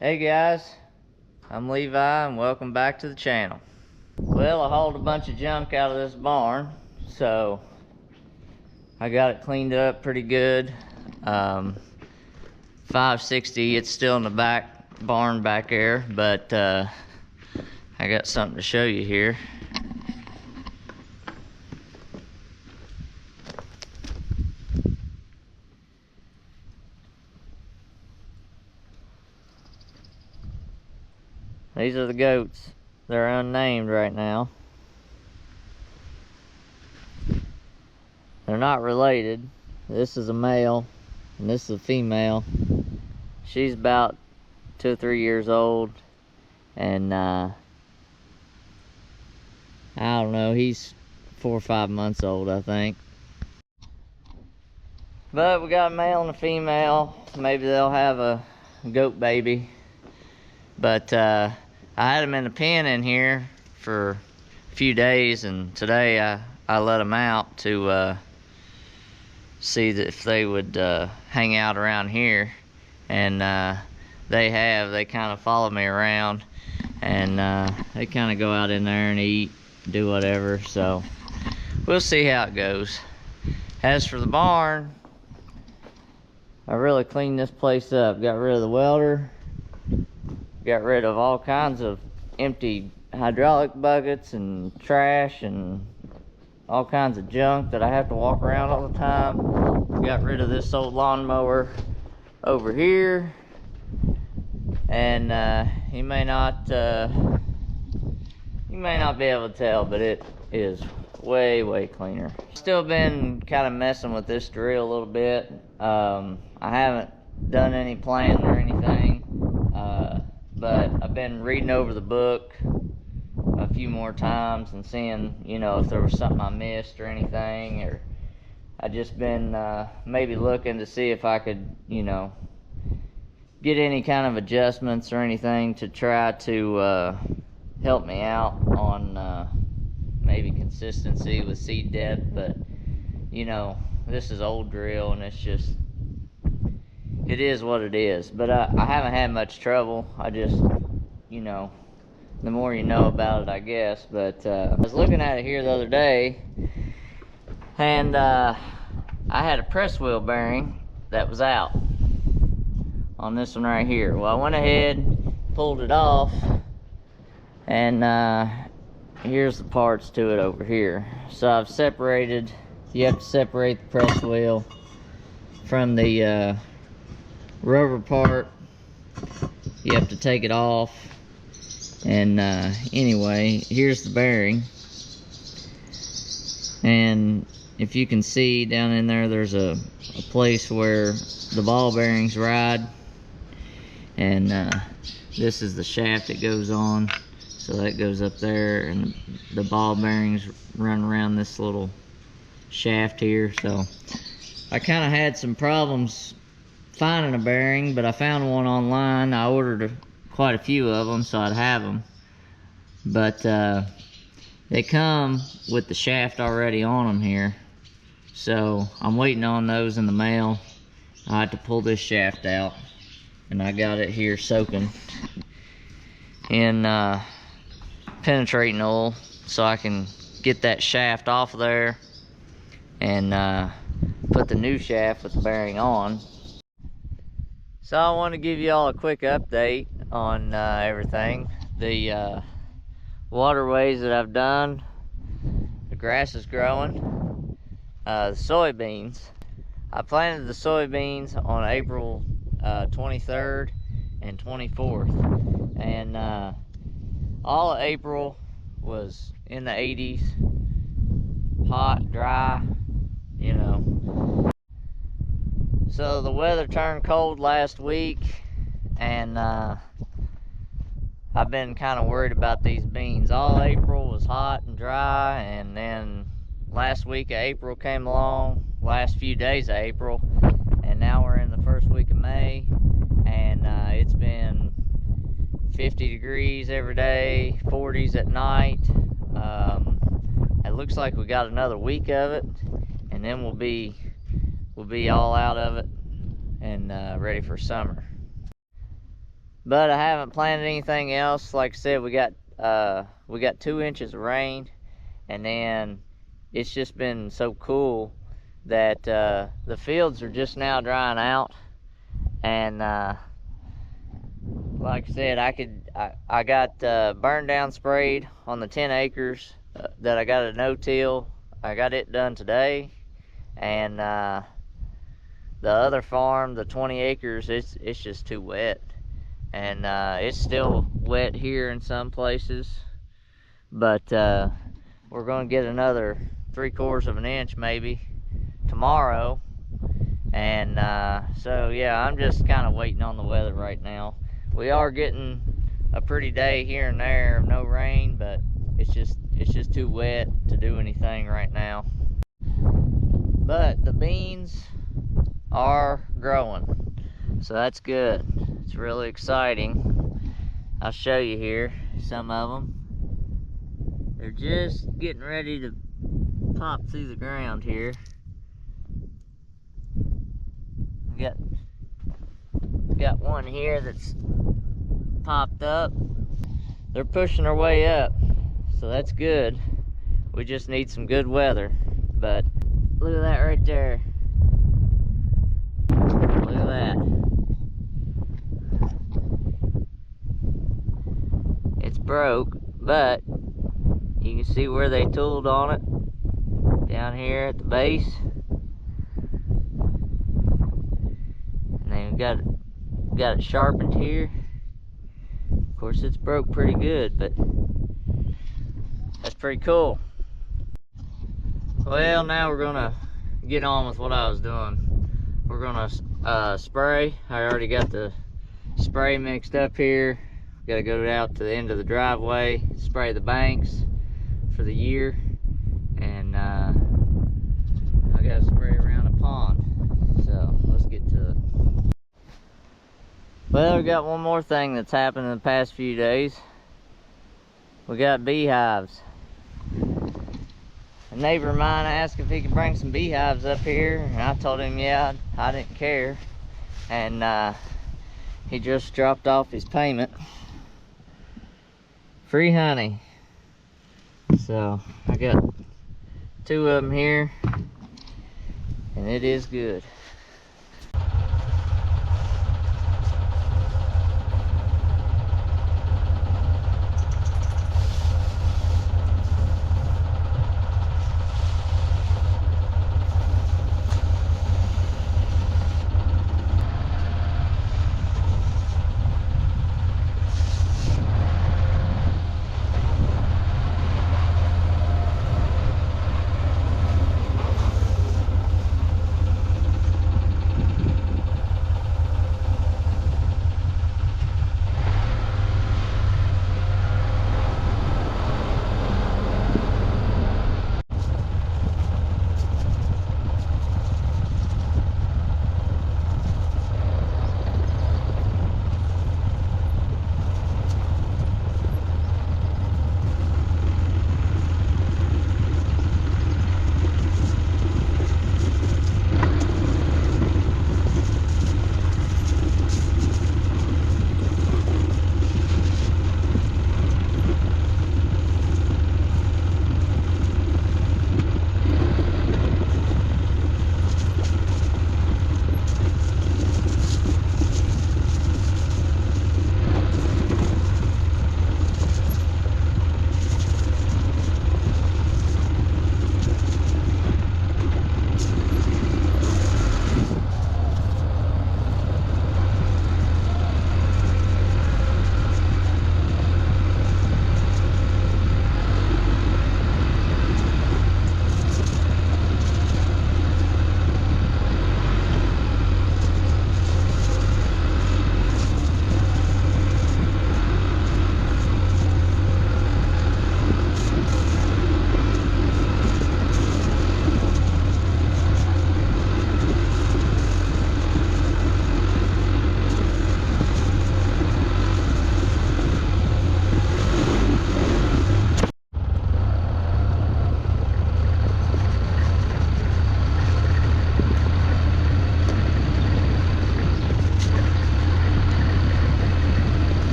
Hey guys, I'm Levi and welcome back to the channel. Well, I hauled a bunch of junk out of this barn, so I got it cleaned up pretty good. 560, it's still in the back barn back there, but I got something to show you here. These are the goats. They're unnamed right now. They're not related. This is a male and this is a female. She's about 2 or 3 years old, and I don't know, he's 4 or 5 months old, I think. But we got a male and a female. Maybe they'll have a goat baby. But I had them in the pen in here for a few days, and today I let them out to see if they would hang out around here. And they kind of follow me around, and they kind of go out in there and eat, do whatever. So we'll see how it goes. As for the barn, I really cleaned this place up. Got rid of the welder, got rid of all kinds of empty hydraulic buckets and trash and all kinds of junk that I have to walk around all the time. Got rid of this old lawnmower over here, and you may not be able to tell, but it is way cleaner. Still been kind of messing with this drill a little bit. I haven't done any planting or anything, but I've been reading over the book a few more times and seeing, if there was something I missed or anything, or I just been maybe looking to see if I could, get any kind of adjustments or anything to try to help me out on maybe consistency with seed depth. But this is old drill, and it is what it is. But I haven't had much trouble. I just, the more you know about it, I guess. But I was looking at it here the other day, and I had a press wheel bearing that was out on this one right here. Well, I went ahead, pulled it off, and here's the parts to it over here. So I've separated. You have to separate the press wheel from the rubber part. You have to take it off. And anyway, here's the bearing, and if you can see down in there, there's a place where the ball bearings ride, and this is the shaft that goes on, so that goes up there, and the ball bearings run around this little shaft here. So I kind of had some problems finding a bearing, but I found one online. I ordered quite a few of them so I'd have them, but they come with the shaft already on them here, so I'm waiting on those in the mail. I had to pull this shaft out, and I got it here soaking in penetrating oil so I can get that shaft off of there and put the new shaft with the bearing on. So I want to give you all a quick update on everything. The waterways that I've done, the grass is growing. The soybeans, I planted the soybeans on April 23rd and 24th, and all of April was in the 80s, hot, dry, So the weather turned cold last week, and I've been kind of worried about these beans. All April was hot and dry, and then last week of April came along, last few days of April, and now we're in the first week of May, and it's been 50 degrees every day, 40s at night. It looks like we got another week of it, and then we'll be all out of it and ready for summer. But I haven't planted anything else. Like I said, we got 2 inches of rain, and then it's just been so cool that the fields are just now drying out. And like I said, I got burn down sprayed on the 10 acres that I got a no-till. I got it done today. And the other farm, the 20 acres, it's just too wet. And it's still wet here in some places, but we're going to get another 3/4 of an inch maybe tomorrow. And so yeah, I'm just kind of waiting on the weather right now. We are getting a pretty day here and there of no rain, but it's just too wet to do anything right now. But the beans are growing, so that's good. It's really exciting. I'll show you here some of them. They're just getting ready to pop through the ground here. Got one here that's popped up. They're pushing their way up, so that's good. We just need some good weather. But look at that right there. Look at that. It's broke, but you can see where they tooled on it down here at the base. And then we got it sharpened here. Of course, it's broke pretty good, but that's pretty cool. Well, now we're gonna get on with what I was doing. We're gonna spray. I already got the spray mixed up here. Gotta go out to the end of the driveway, spray the banks for the year, and I gotta spray around a pond. So let's get to it. Well, we got one more thing that's happened in the past few days. We got beehives. A neighbor of mine asked if he could bring some beehives up here, and I told him yeah, I didn't care. And he just dropped off his payment. Free honey. So I got 2 of them here, and it is good.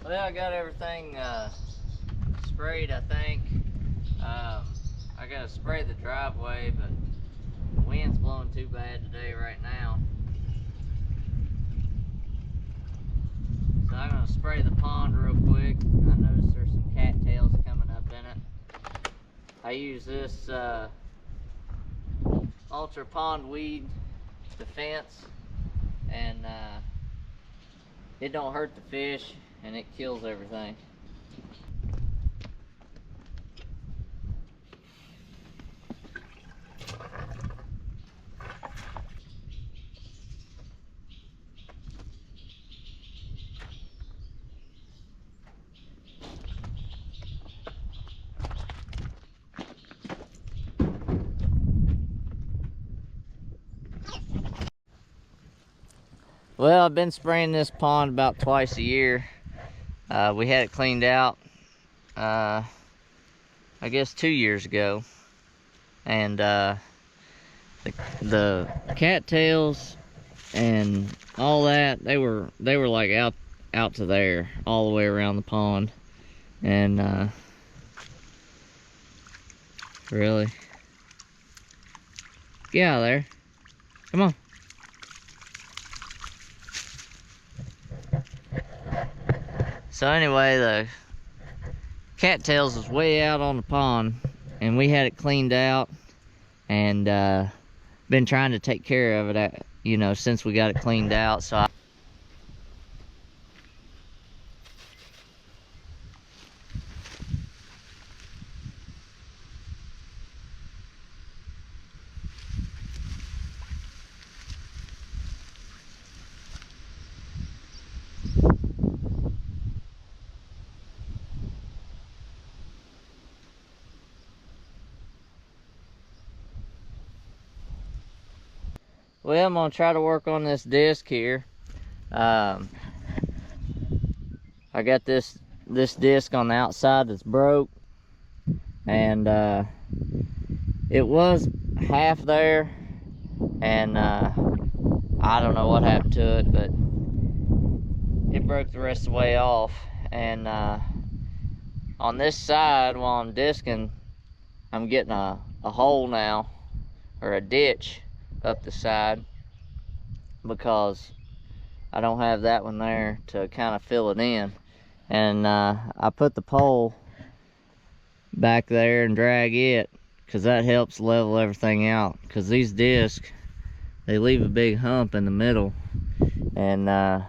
Well, I got everything sprayed, I think. I gotta spray the driveway, but the wind's blowing too bad today right now. So I'm gonna spray the pond real quick. I noticed there's some cattails coming up in it. I use this ultra pond weed defense, and it don't hurt the fish and it kills everything. Well, I've been spraying this pond about twice a year. We had it cleaned out, I guess 2 years ago. And the cattails and all that, they were like out to there, all the way around the pond. And really, get out of there. Come on. So anyway, the cattails was way out on the pond, and we had it cleaned out, and been trying to take care of it, you know, since we got it cleaned out. So well, I'm gonna try to work on this disc here. I got this disc on the outside that's broke, and it was half there, and I don't know what happened to it, but it broke the rest of the way off. And on this side, while I'm discing, I'm getting a hole now, or a ditch up the side, because I don't have that one there to kind of fill it in. And I put the pole back there and drag it, because that helps level everything out, because these discs, they leave a big hump in the middle. And I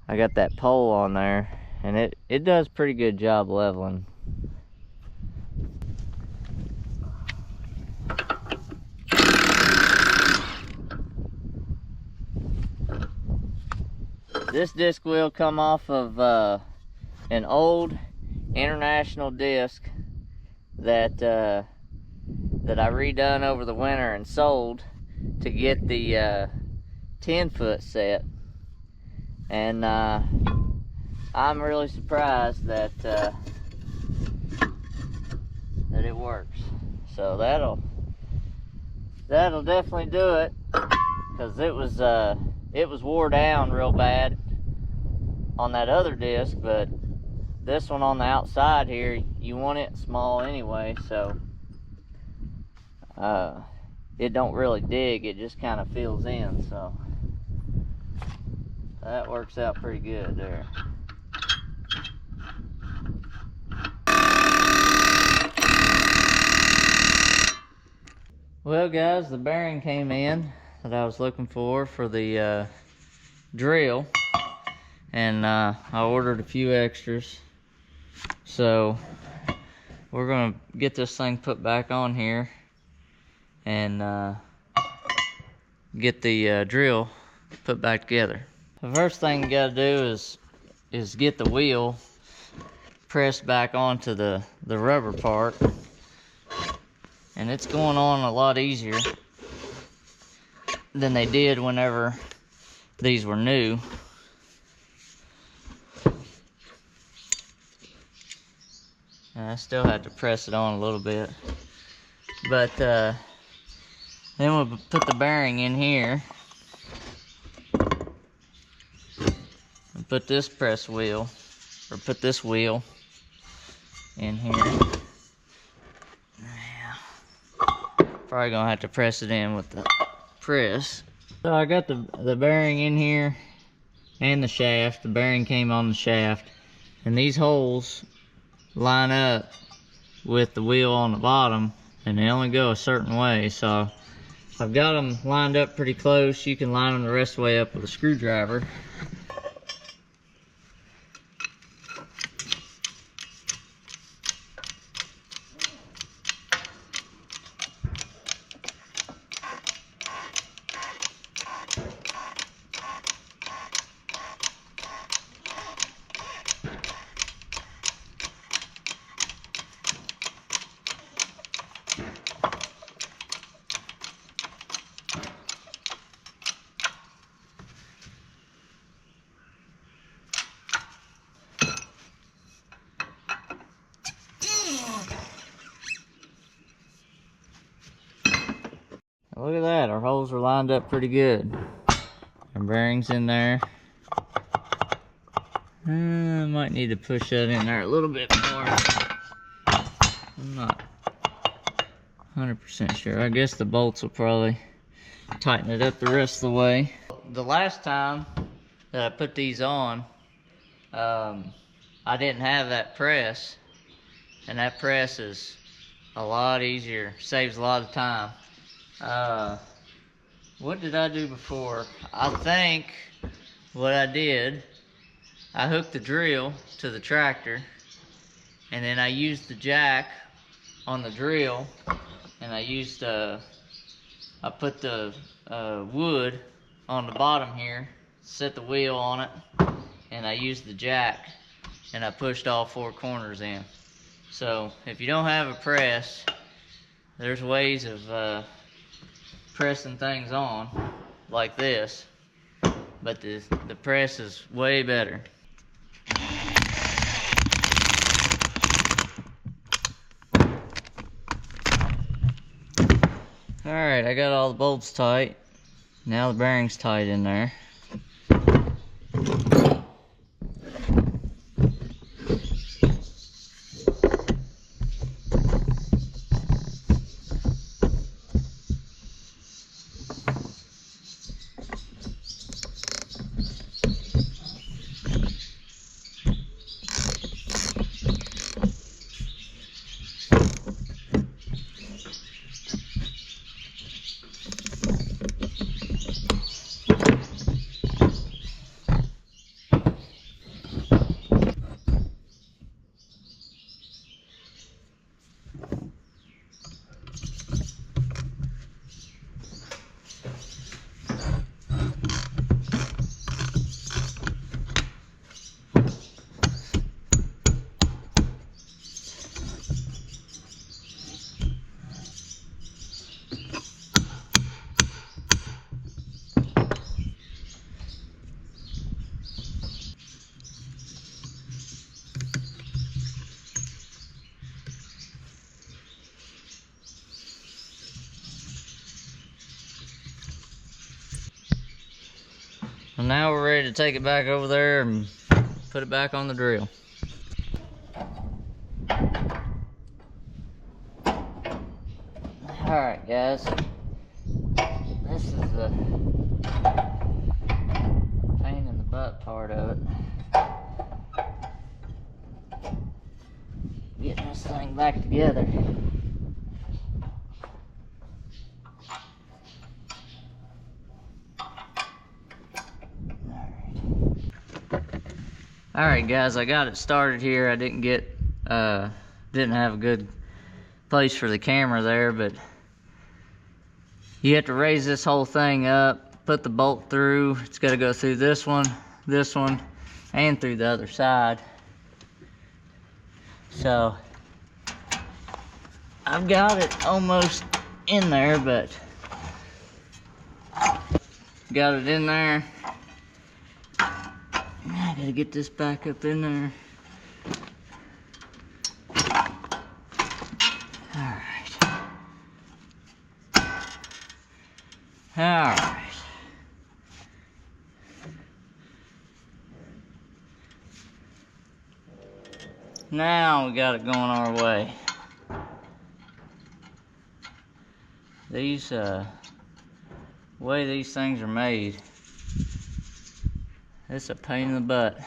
got that pole on there, and it does a pretty good job leveling. This disc will come off of an old international disc that I redone over the winter and sold to get the 10-foot set. And I'm really surprised that it works. So that'll definitely do it, because it was wore down real bad on that other disc, but this one on the outside here, you want it small anyway, so it don't really dig, it just kind of fills in. So that works out pretty good there. Well guys, the bearing came in that I was looking for the drill, and I ordered a few extras. So we're gonna get this thing put back on here and get the drill put back together. The first thing you gotta do is get the wheel pressed back onto the rubber part, and it's going on a lot easier than they did whenever these were new. And I still had to press it on a little bit, but then we'll put the bearing in here and put this press wheel or put this wheel in here. Yeah. Probably gonna have to press it in with the press. So I got the bearing in here and the shaft. The bearing came on the shaft, and these holes line up with the wheel on the bottom, and they only go a certain way. So I've got them lined up pretty close. You can line them the rest of the way up with a screwdriver. Look at that, our holes are lined up pretty good. Our bearings in there. I might need to push that in there a little bit more. I'm not 100% sure. I guess the bolts will probably tighten it up the rest of the way. The last time that I put these on, I didn't have that press, and that press is a lot easier, saves a lot of time. What did I do before? I think what I did, I hooked the drill to the tractor, and then I used the jack on the drill, and I put the wood on the bottom here, set the wheel on it, and I used the jack, and I pushed all four corners in. So if you don't have a press, there's ways of pressing things on like this, but the press is way better. Alright, I got all the bolts tight. Now the bearing's tight in there. And now we're ready to take it back over there and put it back on the drill. Alright guys, this is the pain in the butt part of it. Getting this thing back together. Alright guys, I got it started here. I didn't have a good place for the camera there, but you have to raise this whole thing up, put the bolt through. It's got to go through this one, and through the other side. So I've got it almost in there, but got it in there. I gotta get this back up in there. Alright. Now we got it going our way. These way these things are made, it's a pain in the butt.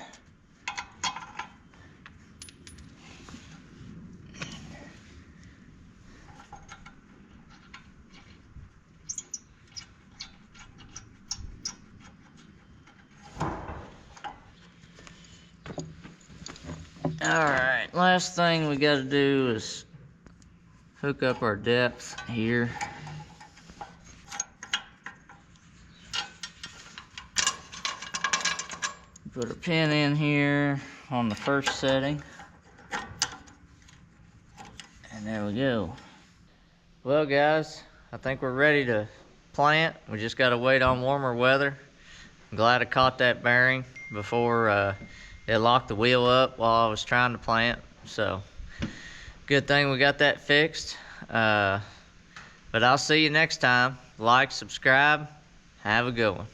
Alright, last thing we gotta do is hook up our depth here. Put a pin in here on the first setting. And there we go. Well guys, I think we're ready to plant. We just gotta wait on warmer weather. I'm glad I caught that bearing before it locked the wheel up while I was trying to plant. So, good thing we got that fixed. But I'll see you next time. Like, subscribe, have a good one.